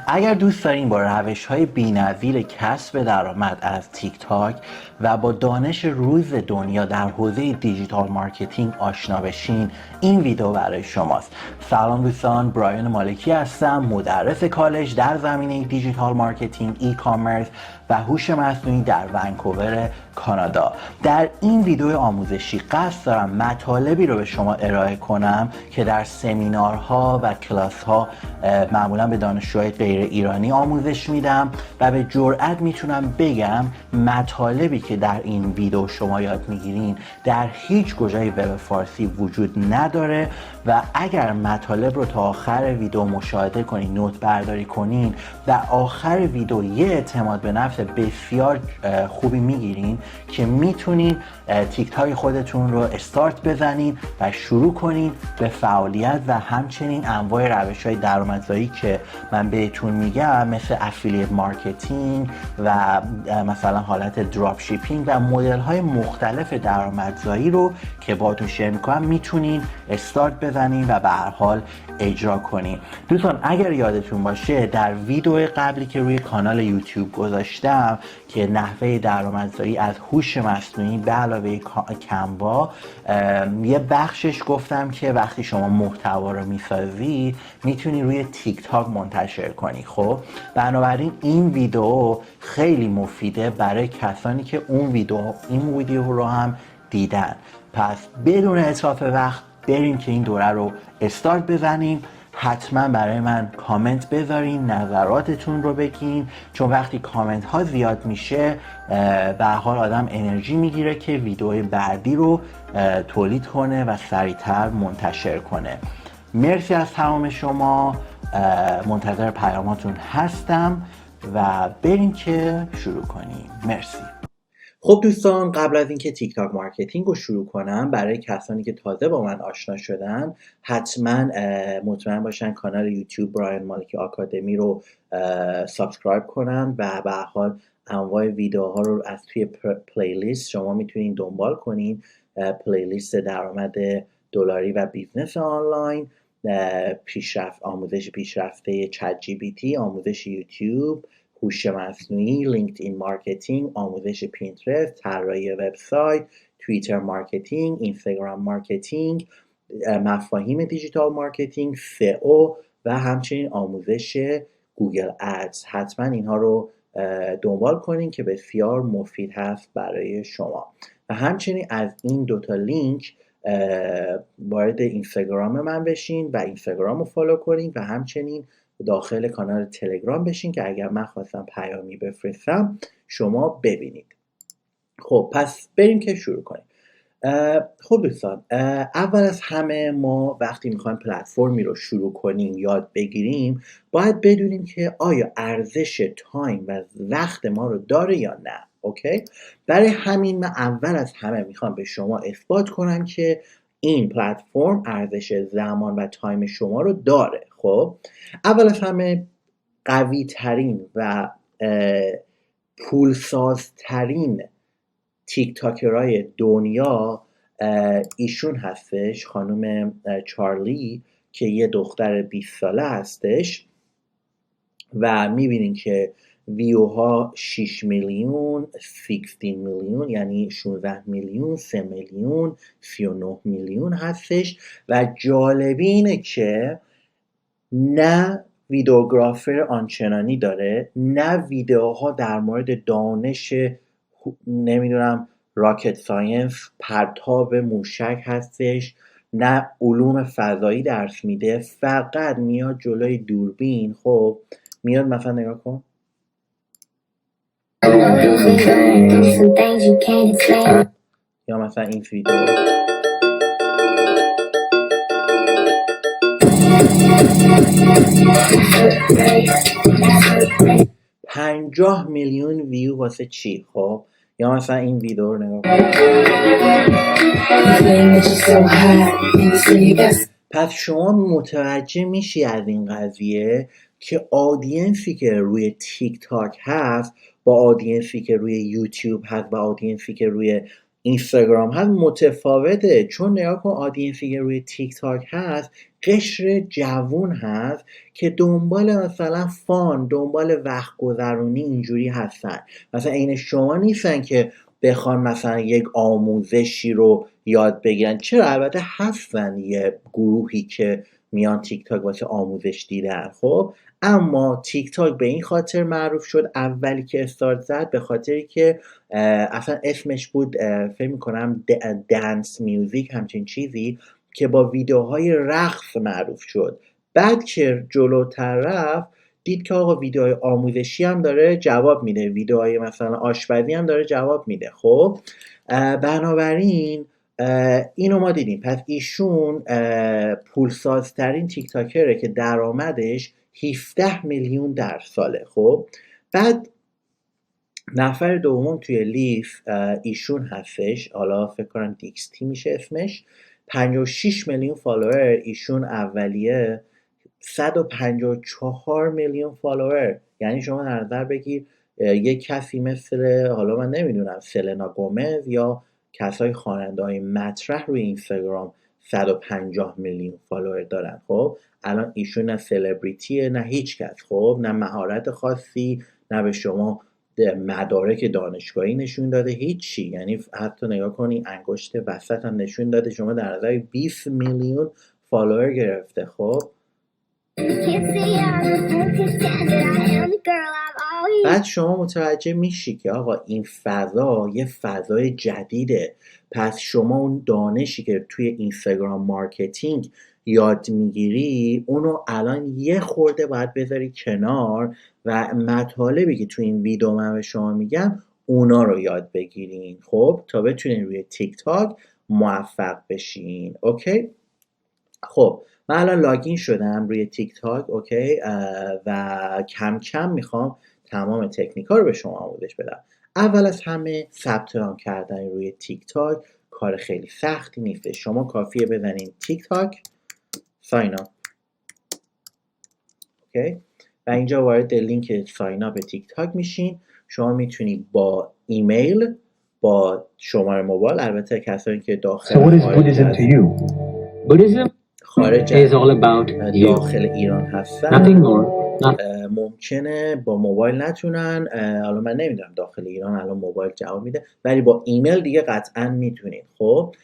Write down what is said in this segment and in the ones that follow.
اگر دوست دارین با روش‌های بی‌نظیر کسب درآمد از تیک تاک و با دانش روز دنیا در حوزه دیجیتال مارکتینگ آشنا بشین، این ویدیو برای شماست. سلام دوستان، برایان مالکی هستم، مدرس کالج در زمینه دیجیتال مارکتینگ، ای کامرس و هوش مصنوعی در ونکوور کانادا. در این ویدیو آموزشی قصد دارم مطالبی رو به شما ارائه کنم که در سمینارها و کلاس‌ها معمولا به دانشجوهای غیر ایرانی آموزش میدم و به جرئت میتونم بگم مطالبی که در این ویدیو شما یاد میگیرین در هیچ کجای وب فارسی وجود نداره و اگر مطالب رو تا آخر ویدیو مشاهده کنین، نوت برداری کنین، در آخر ویدیو یه اعتماد به نفس بسیار خوبی میگیرین که میتونین تیک تاک خودتون رو استارت بزنین و شروع کنین به فعالیت و همچنین انواع روش‌های درآمدزایی که من بهتون میگم مثل افیلیت مارکتینگ و مثلا حالت دراپ شیپینگ و مدل‌های مختلف درآمدزایی رو که باهاتون شیر میکنم میتونین استارت بزنین و به هر حال اجرا کنین. دوستان اگر یادتون باشه در ویدیو قبلی که روی کانال یوتیوب گذاشتم که نحوه درآمدزایی از هوش مصنوعی به علاوه کنوا، یه بخشش گفتم که وقتی شما محتوا رو میسازی میتونی روی تیک تاک منتشر کنی. خب بنابراین این ویدیو خیلی مفیده برای کسانی که این ویدیو رو هم دیدن. پس بدون اتلاف وقت بریم که این دوره رو استارت بزنیم. حتما برای من کامنت بذارین، نظراتتون رو بگین، چون وقتی کامنت ها زیاد میشه به حال آدم انرژی میگیره که ویدیو بعدی رو تولید کنه و سریعتر منتشر کنه. مرسی از تمام شما، منتظر پیاماتون هستم و بریم که شروع کنیم. مرسی. خب دوستان، قبل از اینکه تیک تاک مارکتینگ رو شروع کنم، برای کسانی که تازه با من آشنا شدن حتما مطمئن باشن کانال یوتیوب برایان مالکی آکادمی رو سابسکرایب کنن و به هر حال انواع ویدیوها رو از توی پلیلیست شما میتونین دنبال کنین. پلیلیست درآمد دلاری و بیزنس آنلاین، آموزش پیشرفته چت جی پی تی، آموزش یوتیوب، هوش مصنوعی، لینکدین مارکتینگ، آموزش پینترست، طراحی وبسایت، توییتر مارکتینگ، اینستاگرام مارکتینگ، مفاهیم دیجیتال مارکتینگ، سئو و همچنین آموزش گوگل ادز. حتما اینها رو دنبال کنین که بسیار مفید هست برای شما. و همچنین از این دوتا لینک وارد اینستاگرام من بشین و اینستاگرام رو فالو کنین و همچنین داخل کانال تلگرام بشین که اگر من خواستم پیامی بفرستم شما ببینید. خب پس بریم که شروع کنیم. خب دوستان، اول از همه ما وقتی میخوایم پلتفرمی رو شروع کنیم، یاد بگیریم، باید بدونیم که آیا ارزش تایم و وقت ما رو داره یا نه. اوکی؟ برای همین من اول از همه میخوام به شما اثبات کنم که این پلتفرم ارزش زمان و تایم شما رو داره. خب اول از همه قوی ترین و پولسازترین تیک تاکرای دنیا ایشون هستش، خانم چارلی که یه دختر 20 ساله هستش و میبینین که ویوها 6 میلیون، 16 میلیون یعنی 16 میلیون، 3 میلیون، 39 میلیون هستش. و جالبی اینه که نه ویدیوگرافر آنچنانی داره، نه ویدیوها در مورد دانش نمیدونم راکت ساینس، پرتاب موشک هستش، نه علوم فضایی درس میده. فقط میاد جلوی دوربین، خب میاد مثلا نگاه کن یا مثلا این ویدیو 50 میلیون ویو واسه چی؟ خب یا مثلا این ویدیو رو نگاه کن. پس شما متوجه میشی از این قضیه که آدینسی که روی تیک تاک هست با آدینسی که روی یوتیوب هست با آدینسی که روی اینستاگرام هست متفاوته، چون نگاه کن آدینسی که روی تیک تاک هست قشر جوون هست که دنبال مثلا فان، دنبال وقت گذرونی اینجوری هستن. مثلا این شما نیستن که بخوان مثلا یک آموزشی رو یاد بگیرن. چرا؟ البته هستن یه گروهی که میان تیک تاک واسه آموزش دیدن، خب اما تیک تاک به این خاطر معروف شد اولی که استارت زد، به خاطری که اصلا اسمش بود فکر میکنم دنس میوزیک، همچین چیزی، که با ویدیوهای رقص معروف شد. بعد که جلوتر رفت دید که آقا ویدیوهای آموزشی هم داره جواب میده، ویدیوهای مثلا آشپزی هم داره جواب میده. خب بنابراین اینو ما دیدیم. پس ایشون پولسازترین تیک تاکره که درآمدش 17 میلیون در ساله. خب بعد نفر دوم توی لیست ایشون هستش، حالا فکر کنم دیکستی میشه اسمش، 56 میلیون فالوور. ایشون اولیه 154 میلیون فالوور. یعنی شما در نظر بگیر یک کسی مثل، حالا من نمیدونم، سلنا گومز یا کسای خواننده های مطرح روی اینستاگرام 150 میلیون فالوور دارن. خب الان ایشون نه سلبریتیه نه هیچ کس، خب نه مهارت خاصی، نه به شما مدارک دانشگاهی نشون داده، هیچی. یعنی حتی نگاه کنی انگشت وسط هم نشون داده شما در نظر 20 میلیون فالوور گرفته. خب بعد شما متوجه میشی که آقا این فضا یه فضای جدیده. پس شما اون دانشی که توی اینستاگرام مارکتینگ یاد میگیری اونو الان یه خورده باید بذاری کنار و مطالبی که توی این ویدیو من به شما میگم اونا رو یاد بگیرین، خب تا بتونین روی تیک تاک موفق بشین. اوکی؟ خب من الان لاگین شدم روی تیک تاک، اوکی، و کم کم میخوام تمام تکنیکا رو به شما آموزش بدم. اول از همه ثبت نام کردن روی تیک تاک کار خیلی سختی نیست. شما کافیه بزنین تیک تاک ساین اپ، اوکی، و اینجا وارد لینک ساین اپ تیک تاک میشین. شما میتونید با ایمیل، با شماره موبایل، البته کسایی که داخل خارج داخل ایران هستن ممکنه با موبایل نتونن. حالا من نمیدونم داخل ایران الان موبایل جواب میده، ولی با ایمیل دیگه قطعا میتونید. خب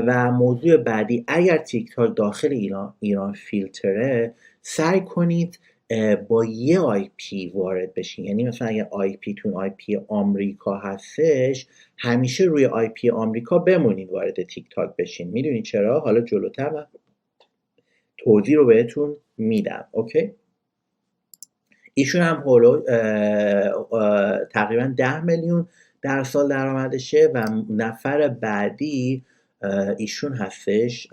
و موضوع بعدی، اگر تیک تاک داخل ایران فیلتره، سعی کنید با یه آی پی وارد بشین. یعنی مثلا اگه آی پی تون آی پی آمریکا هستش، همیشه روی آی پی آمریکا بمونید وارد تیک تاک بشین. میدونید چرا؟ حالا جلوتر من توضیح رو بهتون میدم. اوکی، ایشون هم تقریبا 10 میلیون در سال درآمدشه و نفر بعدی ایشون هستش،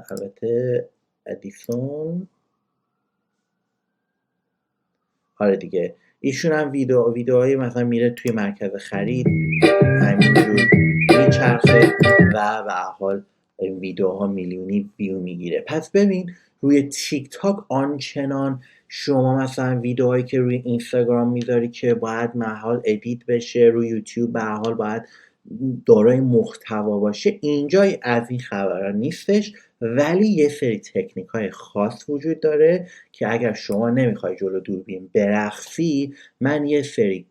البته ادیسون. آره دیگه، ایشون هم ویدیوهای مثلا میره توی مرکز خرید همینجور میچرخه و به حال ویدیوها میلیونی ویو میگیره. پس ببین روی تیک تاک آنچنان شما مثلا ویدیوهایی که روی اینستاگرام میذاری که باید محال ادیت بشه، روی یوتیوب به حال باید دارای محتوا باشه، اینجا از این خبرها نیستش. ولی یه سری تکنیک های خاص وجود داره که اگر شما نمیخوای جلو دوربین برقصی، من یه سری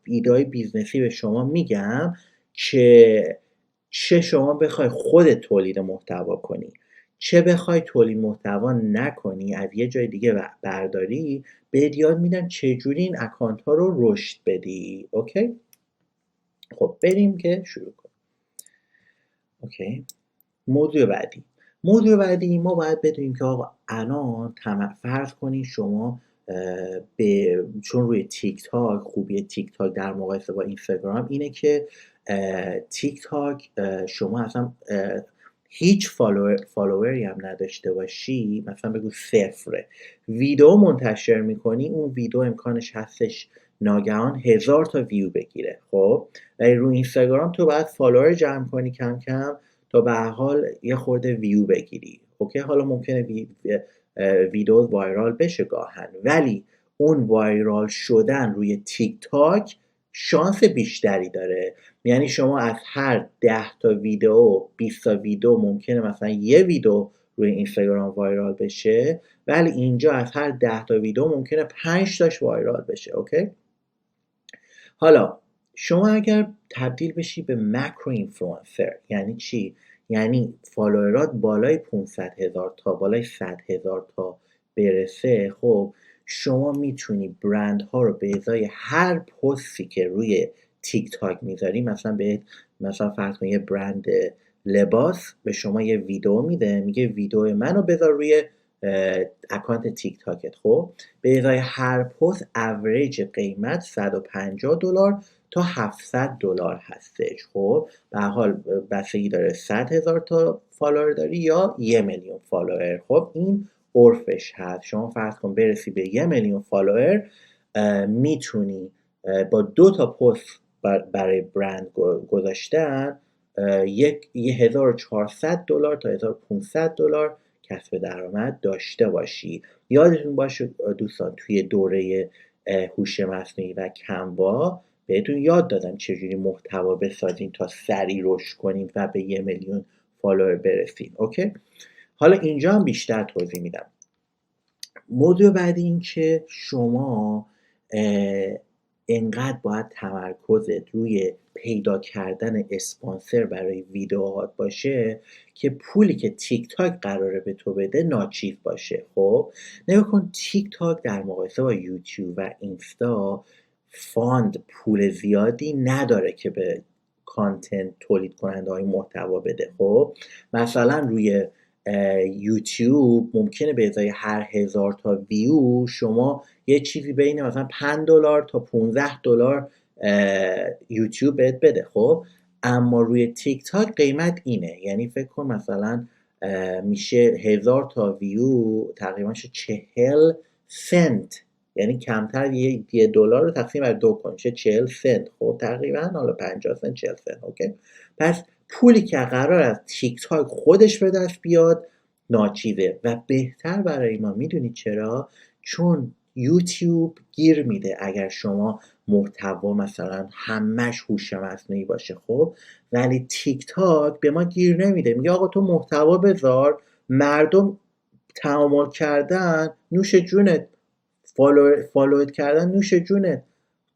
ایده بیزنسی به شما میگم که چه شما بخوای خودت تولید محتوا کنی، چه بخوای تولید محتوا نکنی، از یه جای دیگه برداری، بهت یاد میدم چجوری این اکانت ها رو رشد بدی. اوکی؟ خب بریم که شروع کنیم. اوکی، موضوع بعدی ما باید بدونیم که آقا الان فرض کنین شما چون روی تیک تاک، خوبی تیک تاک در مقایسه با اینستاگرام اینه که تیک تاک شما اصلا هیچ فالووری هم نداشته باشی، مثلا بگو 0 ویدیو منتشر میکنی، اون ویدیو امکانش هستش ناگهان 1000 تا ویو بگیره. خب ولی روی اینستاگرام تو باید فالوور جمع کنی کم کم تا به حال یه خورده ویو بگیری. اوکی، حالا ممکنه ویدیو وایرال بشه گاهن، ولی اون وایرال شدن روی تیک تاک شانس بیشتری داره. یعنی شما از هر 10 تا ویدیو 20 تا ویدیو ممکنه مثلا یه ویدیو روی اینستاگرام وایرال بشه، ولی اینجا از هر 10 تا ویدیو ممکنه 5 تاش وایرال بشه. اوکی؟ حالا شما اگر تبدیل بشی به ماکرو اینفلوئنسر، یعنی چی؟ یعنی فالوورات بالای 500,000 تا بالای 100,000 تا برسه، خب شما میتونی برندها رو به ازای هر پستی که روی تیک تاک میذاری، مثلا فرض کن یه برند لباس به شما یه ویدیو میده، میگه ویدیو منو بذار روی اکانت تیک تاکت. خب به ازای هر پست اوریج قیمت $150 تا $700 هستش. خب به حال بستگی داره 100,000 تا فالوور داری یا 1,000,000 فالوور. خب این عرفش هست. شما فرض کن برسی به 1,000,000 فالوور، میتونی با 2 تا پست برای برند گذاشتن $1,400 تا $1,500 کسب درآمد داشته باشی. یادتون باشه دوستان، توی دوره هوش مصنوعی و کنوا بهتون یاد دادم چجوری محتوا بسازین تا سریع رشد کنین و به 1,000,000 فالوور برسین. اوکی؟ حالا اینجا هم بیشتر توضیح میدم. موضوع بعدی این که شما انقدر باید تمرکزت روی پیدا کردن اسپانسر برای ویدیوهات باشه که پولی که تیک تاک قراره به تو بده ناچیز باشه. خب نگاه کن، تیک تاک در مقایسه با یوتیوب و اینستا پول زیادی نداره که به کانتنت تولید کننده های محتوا بده. خب مثلا روی یوتیوب ممکنه به ازای هر 1000 تا ویو شما یه چیزی بین مثلا $5 تا $15 یوتیوب بهت بده. خب اما روی تیک تاک قیمت اینه، یعنی فکر کن مثلا میشه 1000 تا ویو تقریبا 40 سنت، یعنی کمتر $1 رو تقسیم بر 2 کن میشه 40 سنت. خب تقریبا حالا 50 سنت 40 سنت. اوکی؟ پس پولی که قرار از تیک تاک خودش به دست بیاد ناچیزه و بهتر برای ما. میدونید چرا؟ چون یوتیوب گیر میده اگر شما محتوا مثلا همش هوش مصنوعی باشه. خب ولی تیک تاک به ما گیر نمیده، میگه آقا تو محتوا بذار، مردم تعامل کردن نوش جونت، فالوت کردن نوش جونت.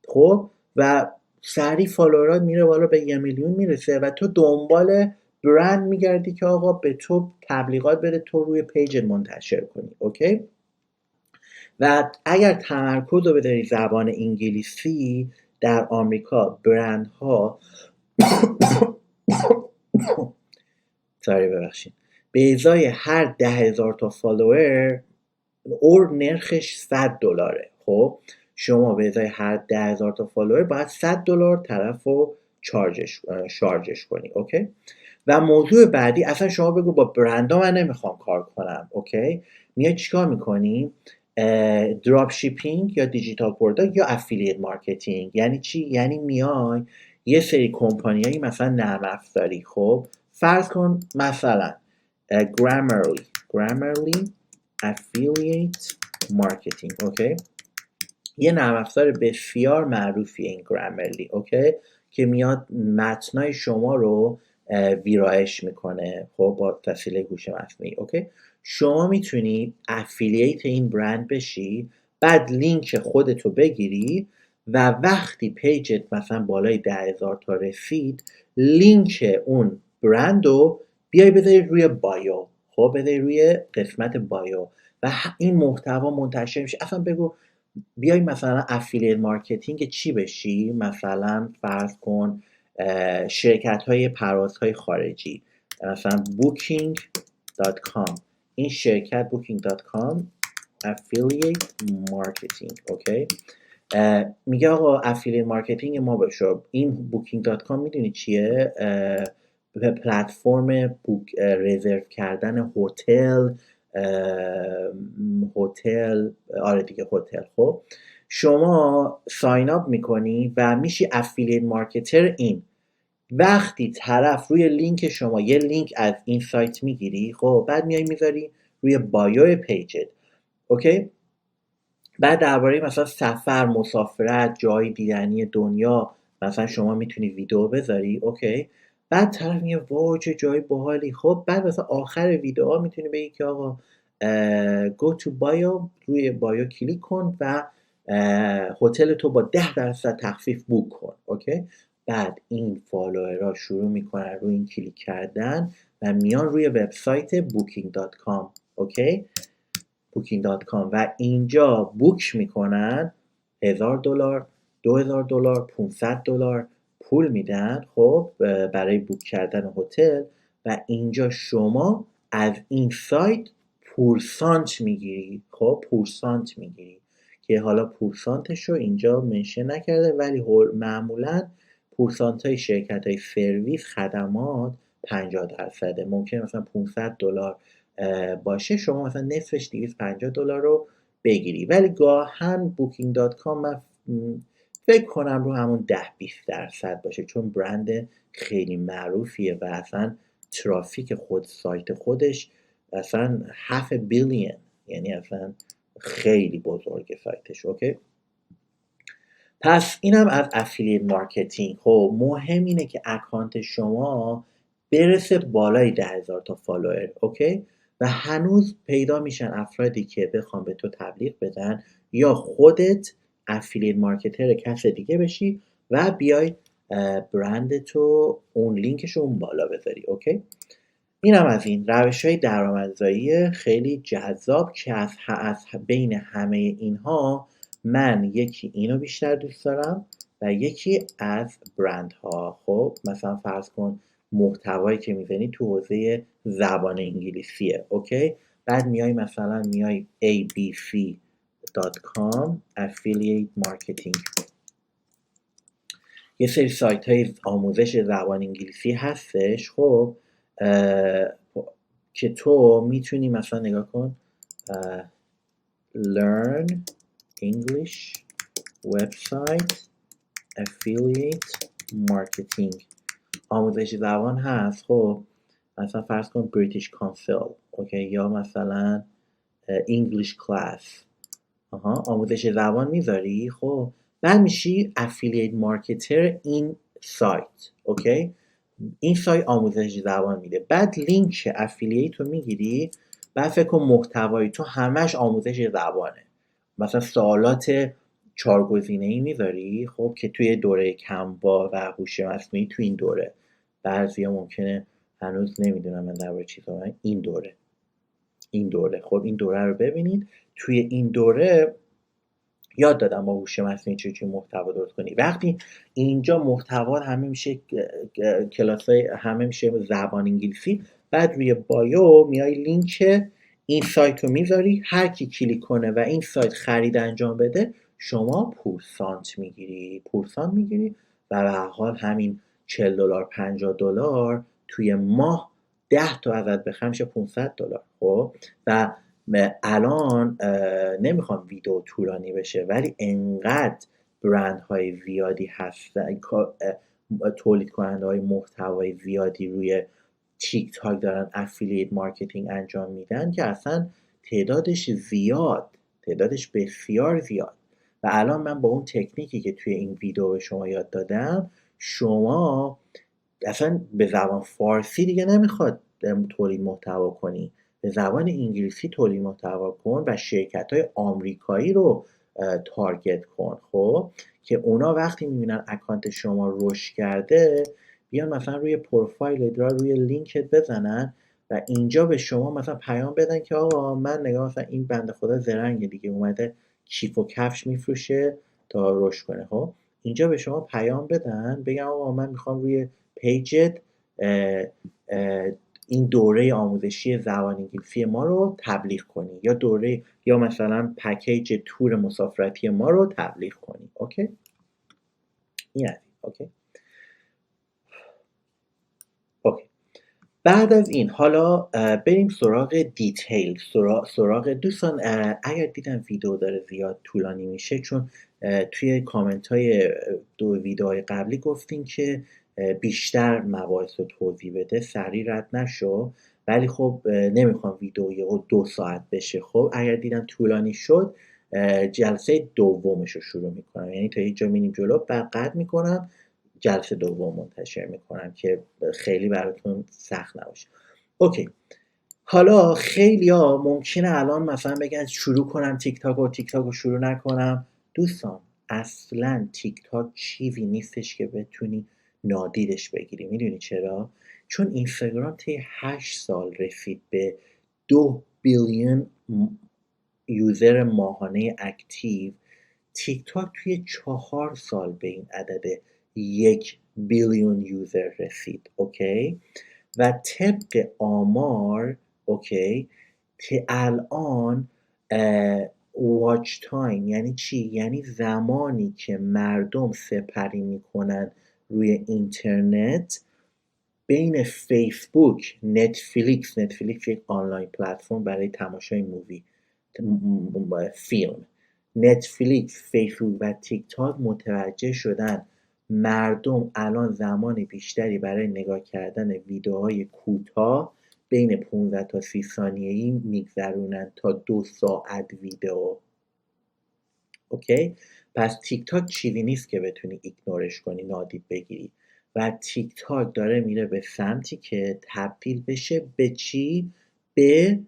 خب و سریع فالوورات میره بالا به 1,000,000 میرسه و تو دنبال برند میگردی که آقا به تو تبلیغات بده، تو روی پیج منتشر کنی. اوکی؟ و اگر تمرکز رو بذاری زبان انگلیسی، در آمریکا برندها به ازای هر 10,000 تا فالوور نرخش $100. خب شما به ازای هر 10,000 تا فالوور باید $100 طرف رو شارژش کنی. اوکی؟ و موضوع بعدی، اصلا شما بگو با برندا من نمیخوام کار کنم. اوکی؟ میای چیکار میکنی؟ دراپ شیپینگ یا دیجیتال پروداکت یا افیلیت مارکتینگ. یعنی چی؟ یعنی میای یه سری کمپانیایی مثلا نرم افزاری، خب فرض کن مثلا Grammarly affiliate marketing. اوکی؟ یه نرم افزار بسیار معروفی این Grammarly. اوکی؟ که میاد متنای شما رو ویرایش میکنه، خب با وسیله هوش مصنوعی. اوکی؟ شما میتونی افیلیت این برند بشی، بعد لینک خودتو بگیری و وقتی پیجت مثلا بالای 10,000 تا رسید، لینک اون برند رو بیای بذاری روی بایو. خب بذاری روی قسمت بایو و این محتوا منتشر میشه. اصلا بگو بیای مثلا افیلیت مارکتینگ چی بشی؟ مثلا فرض کن شرکت های پروازهای خارجی، مثلا booking.com. این شرکت booking.com affiliate marketing. اوکی؟ میگه آقا افیلیت مارکتینگ ما بشه. این booking.com میدونی چیه؟ پلتفرم رزرو کردن هتل. آره دیگه، هتل. خب شما ساین اپ میکنی و میشی افیلیت مارکتر. این وقتی طرف روی لینک شما یه لینک از این سایت میگیری، خب بعد میای میذاری روی بایو پیجت. اوکی؟ بعد درباره مثلا سفر، مسافرت، جای دیدنی دنیا مثلا شما میتونی ویدیو بذاری، اوکی. بعد طرف میگه وای چه جای باحالی. خب بعد مثلا آخر ویدیو میتونی بگی که آقا go to bio، روی بایو کلیک کن و هتل تو با 10% تخفیف بوک کن، اوکی. بعد این فالوورها شروع میکنن روی این کلیک کردن و میان روی وبسایت booking.com، اوکی، booking.com و اینجا بوک میکنن. $1000، $2000، $500 پول میدن، خب برای بوک کردن هتل. و اینجا شما از این سایت پورسانت میگیری، خب پورسانت میگیری که حالا پورسانتش رو اینجا منشن نکرده، ولی معمولا پورسانت های شرکت های سرویس خدمات 50%. ممکنه مثلا $500 باشه، شما مثلا نصفش $250 رو بگیری. ولی گاهن booking.com من فکر کنم رو همون 10-20% باشه، چون برند خیلی معروفیه و اصلا ترافیک خود سایت خودش اصلا 500 million، یعنی اصلا خیلی بزرگه سایتش، اوکی. پس اینم از افیلیت مارکتینگ. خب مهم اینه که اکانت شما برسه بالای 10,000 تا فالوور، اوکی. و هنوز پیدا میشن افرادی که بخوام به تو تبلیغ بدن یا خودت افیلیت مارکتر کس دیگه بشی و بیای برند تو اون لینکش اون بالا بذاری، اوکی. اینم از این روش های درآمدزایی خیلی جذاب که از بین همه اینها من یکی اینو بیشتر دوست دارم و یکی از برندها. خب مثلا فرض کن محتوایی که میزنی تو حوزه زبان انگلیسیه، اوکی. بعد میای مثلا میای abc.com affiliate marketing، یه سری سایت های آموزش زبان انگلیسی هستش، خب که تو میتونی مثلا نگاه کن learn English website affiliate marketing، آموزش زبان هست. خب مثلا فرض کن British Council، اوکی، یا مثلا English class، آموزش زبان میذاری. خب بعد میشی افیلیت مارکتر این سایت، اوکی. این سایت آموزش زبان میده، بعد لینک افیلیت رو میگیری. بعد فکر کن محتوای تو همش آموزش زبانه، مثلا سوالات 4 گزینه‌ای میذاری، خب که توی دوره کموا و هوش مصنوعی تو این دوره. بعضیا ممکنه هنوز نمیدونم من درباره چی صحبت، این دوره خب این دوره رو ببینید. توی این دوره یاد دادم با هوش مصنوعی چجوری محتوا درست کنی. وقتی اینجا محتوا همه میشه کلاسای همه میشه زبان انگلیسی، بعد روی بایو میای لینک این سایت رو میذاری، هر کی کلیک کنه و این سایت خرید انجام بده شما پورسانت میگیری و به هر حال همین $40 $50 توی ماه 10 تا ازت بخرم میشه $500. خب و الان نمیخوام ویدیو طولانی بشه، ولی انقدر برندهای زیادی هستن، تولید کننده های محتوای زیادی روی تیک تاک دارن افیلیت مارکتینگ انجام میدن که اصلا تعدادش بسیار زیاد. و الان من با اون تکنیکی که توی این ویدیو به شما یاد دادم، شما اصلا به زبان فارسی دیگه نمیخواد تولید محتوا کنی، به زبان انگلیسی تولید محتوا کن و شرکت‌های آمریکایی رو تارگت کن. خب که اونا وقتی میبینن اکانت شما رشد کرده بیان مثلا روی پروفایل روی لینکت بزنن و اینجا به شما مثلا پیام بدن که آقا من نگاه مثلا این بنده خدا زرنگه دیگه، اومده کیف و کفش میفروشه تا رشد کنه. خب اینجا به شما پیام بدن بگم آقا من میخوام روی پیجت این دوره آموزشی زبان انگلیسی ما رو تبلیغ کنی، یا دوره یا مثلا پکیج تور مسافرتی ما رو تبلیغ کنی، اوکی. این از اوکی. بعد از این حالا بریم سراغ دیتیل، سراغ دوستان. اگر دیدم ویدیو داره زیاد طولانی میشه، چون توی کامنت های دو ویدیوهای قبلی گفتین که بیشتر مباحث رو توضیح بده، سریع رد نشو. ولی خب نمیخوام ویدیو 2 ساعت بشه. خب اگر دیدم طولانی شد جلسه دومش رو شروع میکنم، یعنی تا اینجا میریم جلو بعد قطع میکنم جلسه دوم منتشر میکنم که خیلی براتون سخت نباشه. اوکی، حالا خیلیا ممکنه الان مثلا بگن شروع کنم تیک تاک رو شروع نکنم. دوستان اصلا تیک تاک چیزی نیستش که بتونی نادیدش بگیری. میدونی چرا؟ چون اینستاگرام طی 8 سال رسید به 2 بیلیون یوزر ماهانه اکتیو. تیک تاک توی 4 سال به این عدد 1 بیلیون یوزر رسید. اوکی، و طبق آمار اوکی که الان واچ تایم یعنی چی؟ یعنی زمانی که مردم سپری میکنن روی اینترنت بین فیسبوک، نتفلیکس یک آنلاین پلتفرم برای تماشای مووی فیلم، نتفلیکس، فیسبوک و تیک تاک متوجه شدن مردم الان زمان بیشتری برای نگاه کردن ویدیوهای کوتاه بین 15 تا 30 ثانیه‌ای میگذرونن تا 2 ساعت ویدیو. اوکی، پس تیک تاک چیزی نیست که بتونی ایگنورش کنی، نادید بگیری. و تیک تاک داره میره به سمتی که تبدیل بشه به چی؟ به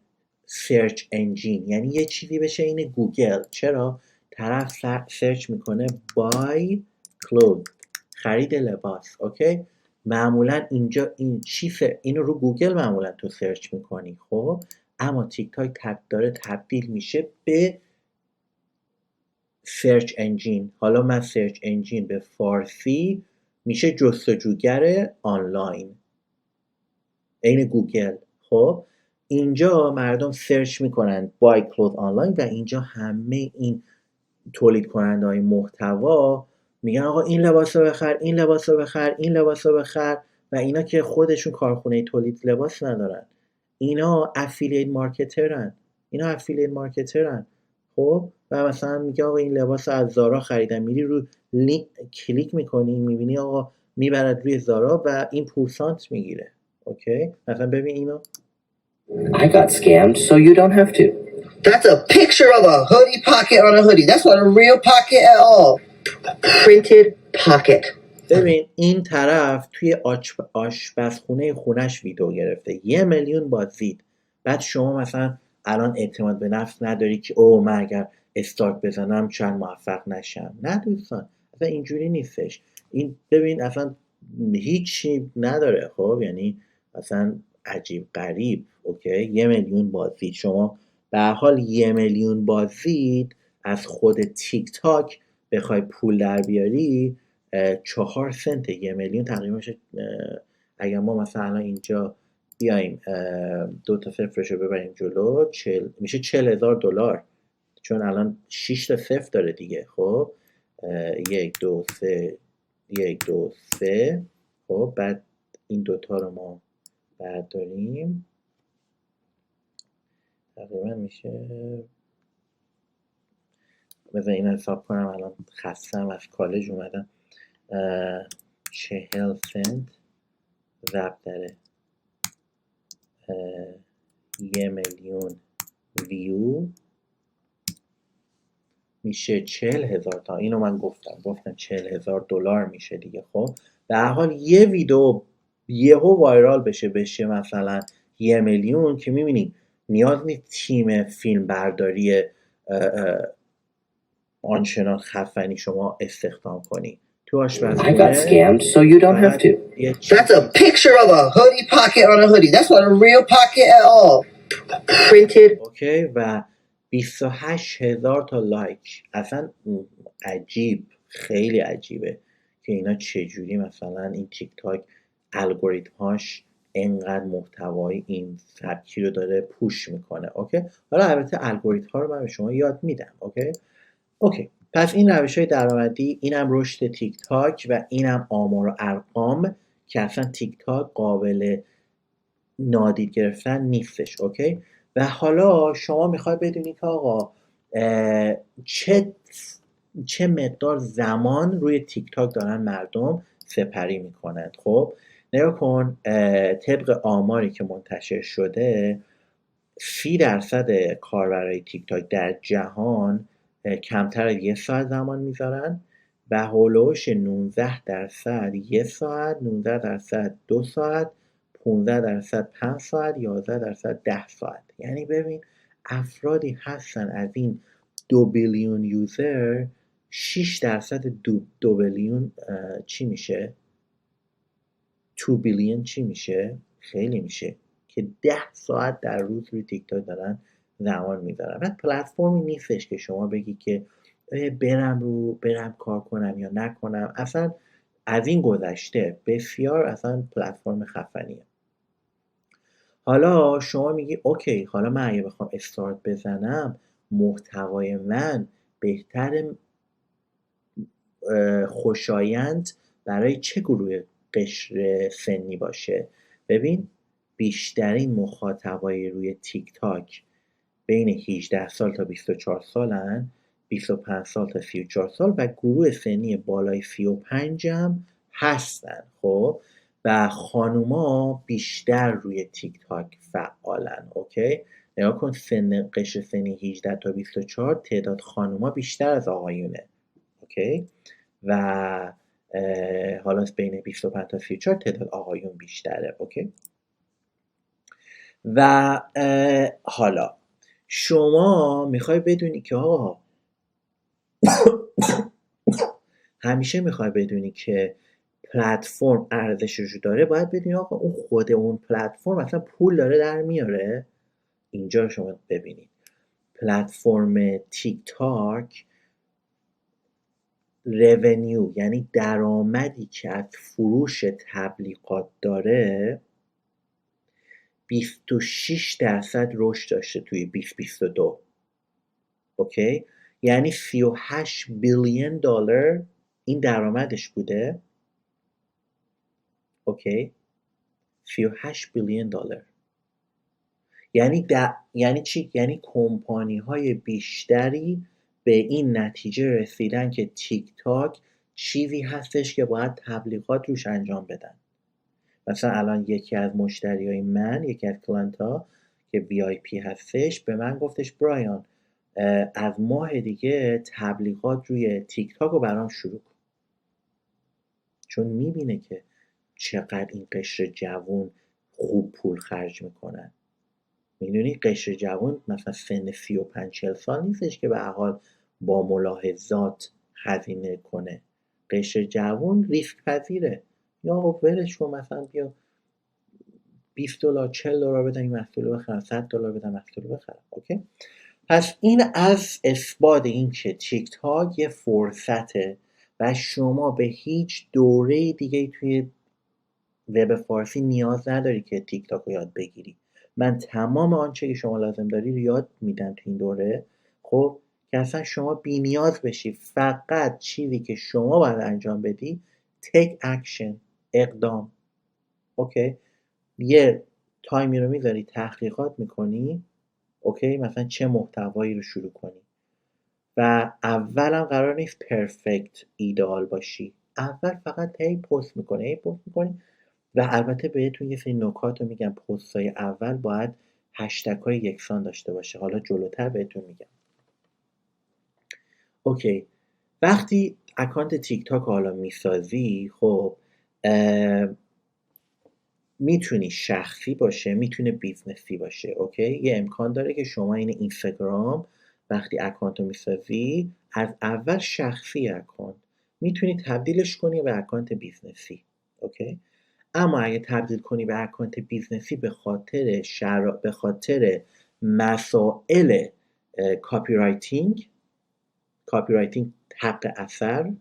سرچ انجین، یعنی یه چیزی بشه این گوگل. چرا؟ طرف سرچ میکنه بای کلوت، خرید لباس. اوکی، معمولا اینجا اینو رو گوگل معمولا تو سرچ میکنی. خب اما تیک تاک داره تبدیل میشه به سرچ انجین. حالا من سرچ انجین به فارسی میشه جستجوگر آنلاین، عین گوگل. خب اینجا مردم سرچ میکنن بای کلوت آنلاین و اینجا همه این تولید کننده های محتوا میگن آقا این لباس رو بخر، این لباس رو بخر، این لباس رو بخر. و اینا که خودشون کارخونه تولید لباس ندارن، اینا افیلیت مارکترن. خب و مثلا میگه آقا این لباس از زارا خریدم، میری رو لینک کلیک میکنی میبینی آقا میبرد روی زارا و این پورسانت میگیره. اوکی، مثلا ببین اینو. I got scammed, so you don't have to. That's a picture of a hoodie pocket on a hoodie. That's not a real pocket at all. Printed pocket. ببین این طرف توی آشپزخونه خونش ویدیو گرفته، 1 میلیون بازدید. بعد شما مثلا الان اعتماد به نفس نداری که من اگر استارت بزنم شاید موفق نشم. نه دوستان، اصلا اینجوری نیستش. این ببین اصلا هیچی نداره. خب یعنی اصلا عجیب غریب. اوکی، 1 میلیون بازدید. شما به هر حال 1 میلیون بازدید از خود تیک تاک بخوای پول در بیاری 4 سنت. 1 میلیون تقریبا میشه، اگر ما مثلا الان اینجا بیایم 2 تا صفرشو ببریم جلو میشه 40,000 دلار، چون الان 6 تا صفر داره دیگه. خب 1 2 3 1 2 3. خب بعد این دوتا رو ما برداریم تقریبا میشه، بذار این حساب کنم، الان خستم از کالج اومدم. 40 سنت ضرب در 1 میلیون ویو میشه 40,000 تا. اینو من گفتم 40,000 دلار میشه دیگه. خب به هر حال یه ویدیو یهو وایرال بشه مثلا 1 میلیون که میبینیم نیاز نیست تیم فیلم برداری آنچنان خفنی شما استخدام کنی. تو I got آشپزخونه scammed, so you don't have to. That's a picture of a hoodie pocket on a hoodie. That's not a real pocket at all. Printed. اوکی و 28,000 تا لایک. اصلا عجیب، خیلی عجیبه که اینا چجوری مثلا این تیک تاک الگوریتماش اینقدر محتوای این سبکی رو داره پوش میکنه. اوکی، حالا البته الگوریتم ها رو من به شما یاد میدم. اوکی پس این روش های درآمدی، اینم رشد تیک تاک و اینم آمار و ارقام که اصلا تیک تاک قابل نادید گرفتن نیستش. اوکی، و حالا شما میخوای بدونی که آقا چه مقدار زمان روی تیک تاک دارن مردم سپری میکنن. خب نگاه کن، طبق آماری که منتشر شده 30% کاربرای تیک تاک در جهان کمتر از 1 ساعت زمان میذارن و هولوش 19% 1 ساعت، 19% 2 ساعت، 15% 5 ساعت، 11% 10 ساعت. یعنی ببین افرادی هستن از این 2 بیلیون یوزر 6% 2 بیلیون چی میشه؟ 2 بیلیون چی میشه؟ خیلی میشه که 10 ساعت در روز روی تیک تاک دارن زمان میذارن. و پلتفرمی نیستش که شما بگی که برم کار کنم یا نکنم. اصلا از این گذشته بسیار اصلا پلتفرم خفنیه. حالا شما میگی اوکی، حالا من اگه بخوام استارت بزنم محتوای من بهتر خوشایند برای چه گروه قشر سنی باشه؟ ببین بیشترین مخاطبای روی تیک تاک بین 18 سال تا 24 سالن، 25 سال تا 34 سال و گروه سنی بالای 35 هم هستن. خب و خانوما بیشتر روی تیک تاک فعالن. اوکی، نگاه کن قشر سنی 18 تا 24 تعداد خانوما بیشتر از آقایونه. اوکی، و حالا بین 25 تا 34 تعداد آقایون بیشتره. اوکی، و حالا شما میخوای بدونی که آقا همیشه میخوای بدونی که پلتفرم ارزشش رو داره، باید بدونی آقا اون خود اون پلتفرم اصلا پول داره در میاره. اینجا شما ببینید پلتفرم تیک تاک revenue یعنی درآمدی که از فروش تبلیغات داره 26% رشد داشته توی 2022. اوکی، یعنی 38 بیلیون دلار این درآمدش بوده. اوکی، 38 بیلیون دلار. یعنی چی؟ یعنی کمپانی های بیشتری به این نتیجه رسیدن که تیک تاک چیزی هستش که باید تبلیغات روش انجام بدن. مثلا الان یکی از مشتریای من، یکی از کلانتا که VIP هستش، به من گفتش برایان از ماه دیگه تبلیغات روی تیک تاک رو برام شروع کن، چون میبینه که چقدر این قشر جوون خوب پول خرج میکنن. میدونی قشر جوان مثلا سن 35-40 سال نیستش که به هر حال با ملاحظات هزینه کنه. قشر جوان ریسک پذیره، یا آقا ولش کن، مثلا بیا $20 $40 بدم این محصول رو بخرم، $100 بدم محصول رو بخرم. اوکی، پس این از اثبات این که تیک تاک یه فرصته و شما به هیچ دوره دیگه توی وب فارسی نیاز نداری که تیک تاک رو یاد بگیری. من تمام آنچه که شما لازم داری رو یاد میدم تو این دوره. خب که اصلا شما بی نیاز بشی، فقط چیزی که شما باید انجام بدی take action، اقدام. اوکی، یه تایمی رو میذاری تحقیقات میکنی. اوکی، مثلا چه محتوایی رو شروع کنی و اولم قرار نیست پرفکت ایدئال باشی. اول فقط هی پست میکنی و البته بهتون یه سری نکات رو میگم. پست‌های اول باید هشتگ‌های یکسان داشته باشه، حالا جلوتر بهتون میگم. اوکی، وقتی اکانت تیک تاک حالا میسازی، خب میتونی شخصی باشه، میتونه بیزنسی باشه. اوکی، یه امکان داره که شما این اینستاگرام وقتی اکانت رو میسازی از اول شخصی اکانت میتونی تبدیلش کنی به اکانت بیزنسی. اوکی، اما اگه تبدیل کنی به اکانت بیزنسی به خاطر مسائل کاپی رایتینگ حق اثر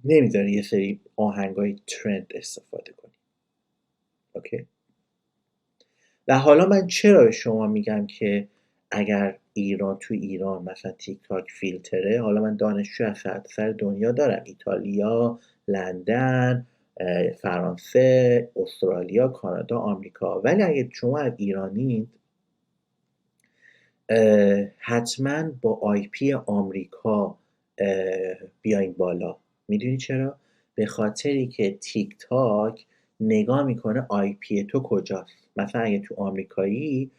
نمیذاره یه سری آهنگای ترند استفاده کنی. اوکی، و حالا من چرا به شما میگم که اگر تو ایران مثلا تیک تاک فیلتره، حالا من دانشجو از سر دنیا دارم، ایتالیا، لندن، فرانسه، استرالیا، کانادا، آمریکا، ولی اگه شما از ایرانید حتما با آی پی آمریکا بیاین بالا. میدونی چرا؟ به خاطری که تیک تاک نگاه میکنه آی پی تو کجاست. مثلا اگه تو آمریکایی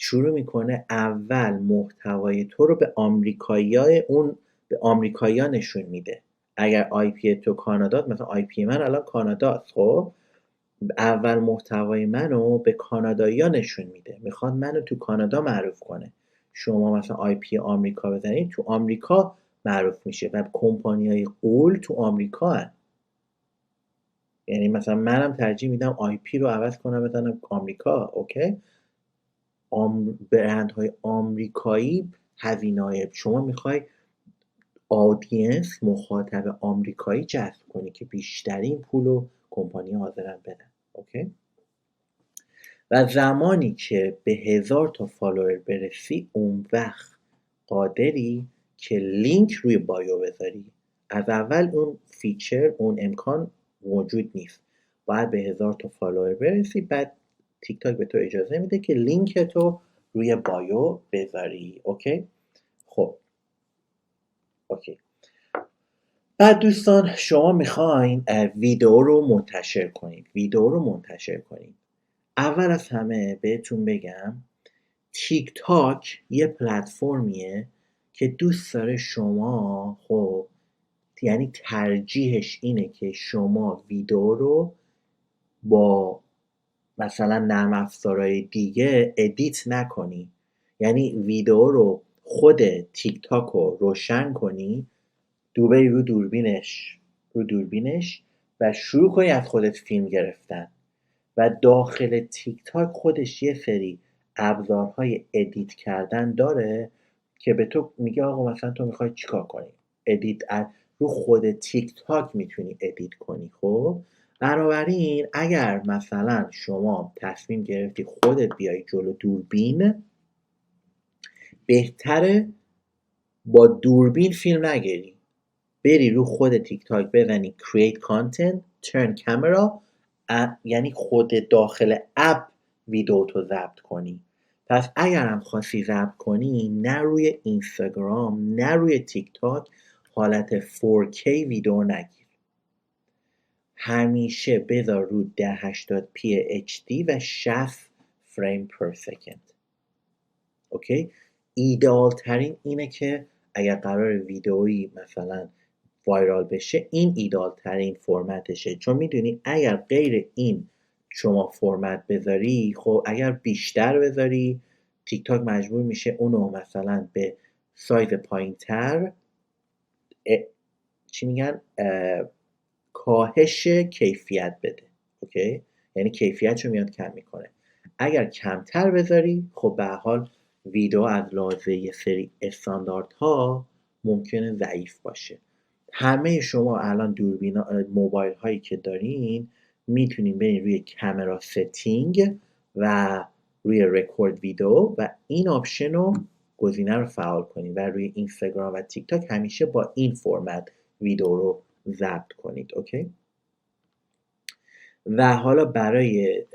شروع میکنه اول محتوای تو رو به آمریکایی‌ها نشون میده. اگر آی پی تو کانادا، مثلا آی پی من الان کاناداست، خب اول محتوای منو به کانادایی‌ها نشون میده، میخواد منو تو کانادا معروف کنه. شما مثلا آی پی آمریکا بزنید، تو آمریکا معروف میشه و کمپانی‌های قول تو آمریکا هن. یعنی مثلا منم ترجیح میدم آی پی رو عوض کنم بزنم آمریکا. اوکی، برندهای آمریکایی هزینه‌های، شما میخوای آدینس مخاطب آمریکایی جذب کنی که بیشترین پولو کمپانی حاضرن بدن. اوکی، و زمانی که به 1000 تا فالوور برسی، اون وقت قادری که لینک روی بایو بذاری. از اول اون فیچر، اون امکان موجود نیست. باید به 1000 تا فالوور برسی، بعد تیک تاک به تو اجازه میده که لینک تو روی بایو بذاری. اوکی، خب اوکی. بعد دوستان شما میخواین ویدیو رو منتشر کنید. اول از همه بهتون بگم تیک تاک یه پلتفرمیه که دوست داره شما، خب یعنی ترجیحش اینه که شما ویدیو رو با مثلا نرم افزارهای دیگه ادیت نکنی. یعنی ویدیو رو خود تیک تاک رو روشن کنی، بری رو دوربینش و شروع کنی از خودت فیلم گرفتن. و داخل تیک تاک خودش یه سری ابزارهای ادیت کردن داره که به تو میگه آقا مثلا تو میخوای چیکار کنی، رو خود تیک تاک میتونی ادیت کنی. خب بنابراین اگر مثلا شما تصمیم گرفتی خودت بیای جلو دوربین، بهتره با دوربین فیلم نگیری، بری رو خود تیک تاک بزنی create content turn camera، یعنی خود داخل اپ ویدیو تو ضبط کنی. پس اگر هم خواستی ضبط کنی، نه روی اینستاگرام نه روی تیک تاک حالت 4K ویدیو نگیر، همیشه بذار رو 1080p HD و 60 فریم پر سکند. اوکی، ایدئال ترین اینه که اگر قرار ویدئویی مثلا وایرال بشه، این ایدئال ترین فرمتشه. چون میدونی اگر غیر این شما فرمت بذاری، خب اگر بیشتر بذاری، تیک تاک مجبور میشه اونو مثلا به سایز پایین تر کاهش کیفیت بده. اوکی، یعنی کیفیت رو میاد کم میکنه. اگر کمتر بذاری، خب به حال ویدیو از لحاظ یه سری استانداردها ممکنه ضعیف باشه. همه شما الان دوربین موبایل هایی که دارین میتونین برین روی کامرا ستینگ و روی رکورد ویدیو و این آپشن رو گزینه رو فعال کنید و روی اینستاگرام و تیک تاک همیشه با این فرمت ویدیو رو ضبط کنید. اوکی، و حالا برای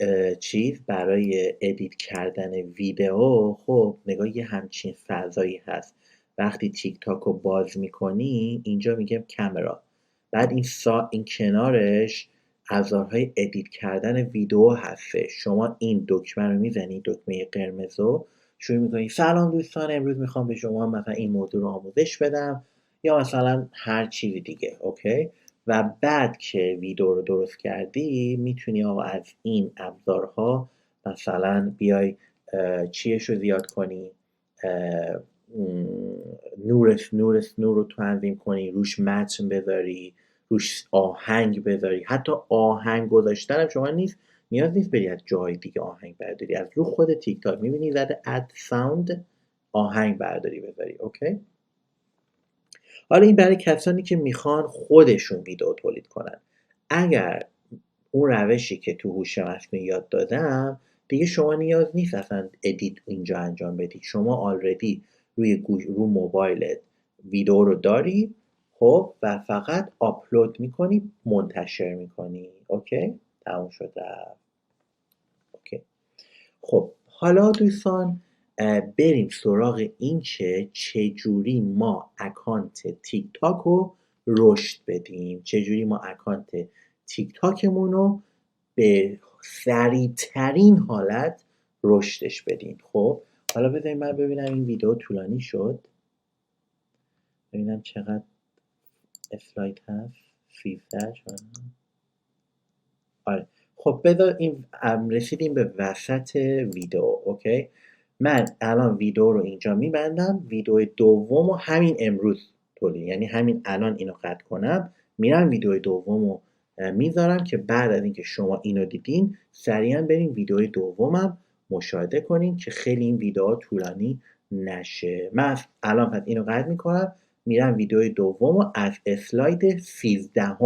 برای ادیت کردن ویدیو، خب نگاه یه همچین فضایی هست. وقتی تیک تاک رو باز میکنی، اینجا میگم کامرا، بعد این کنارش ابزارهای ادیت کردن ویدیو هسته. شما این دکمه رو میزنی، دکمه قرمز رو شروع میکنی سلام دوستان، امروز میخوام به شما مثلا این موضوع رو آموزش بدم یا مثلا هر چیزی دیگه. اوکی، و بعد که ویدیو رو درست کردی، میتونی آقا از این ابزارها مثلا بیای چیش رو زیاد کنی، نور رو تنظیم کنی، روش متن بذاری، روش آهنگ بذاری. حتی آهنگ گذاشتن هم شما نیاز نیست بری از جای دیگه آهنگ برداری، از رو خود تیک تاک میبینی زده اد ساوند، آهنگ برداری بذاری. اوکی، حالا این برای کسانی که میخوان خودشون ویدیو تولید کنن. اگر اون روشی که تو هوش مصنوعی یاد دادم، دیگه شما نیاز نیست اصلا ادیت اینجا انجام بدی. شما آلردی رو موبایلت ویدیو رو داری، خب و فقط آپلود میکنی، منتشر میکنی. اوکی، تموم شد رفت. اوکی، خب حالا دوستان بریم سراغ این که چجوری ما اکانت تیک تاک رو رشد بدیم، چجوری ما اکانت تیک تاکمون رو به سریع ترین حالت رشدش بدیم. خب حالا بذارید من ببینم این ویدیو طولانی شد، ببینم چقدر اسلاید هست. 13 شد. آره خب بذار این رسیدیم به وسط ویدیو. اوکی من الان ویدیو رو اینجا میبندم، ویدیو دوم و همین امروز تولید، یعنی همین الان اینو قطع کنم، میرم ویدیو دوم رو میذارم که بعد از اینکه شما اینو دیدین سریعا بریم ویدیو دومم مشاهده کنین که خیلی این ویدیو طولانی نشه. من الان پس اینو قطع میکنم، میرم ویدیو دوم رو از اسلاید 13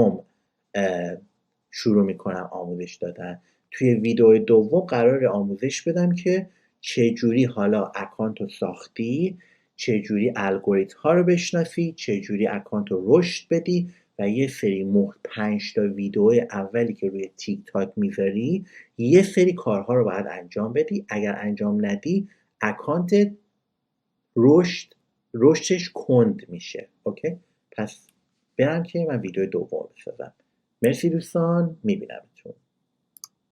شروع میکنم آموزش دادن. توی ویدیو دوم قرار آموزش بدم که چجوری حالا اکانت رو ساختی، چجوری الگوریتم ها رو بشناسی، چجوری اکانت رو رشد بدی و یه سری 5 تا ویدیو اولی که روی تیک تاک میذاری یه سری کارها رو باید انجام بدی. اگر انجام ندی اکانت رشدش کند میشه. اوکی پس برم که من ویدیو دوم بسازم. مرسی دوستان، میبینم.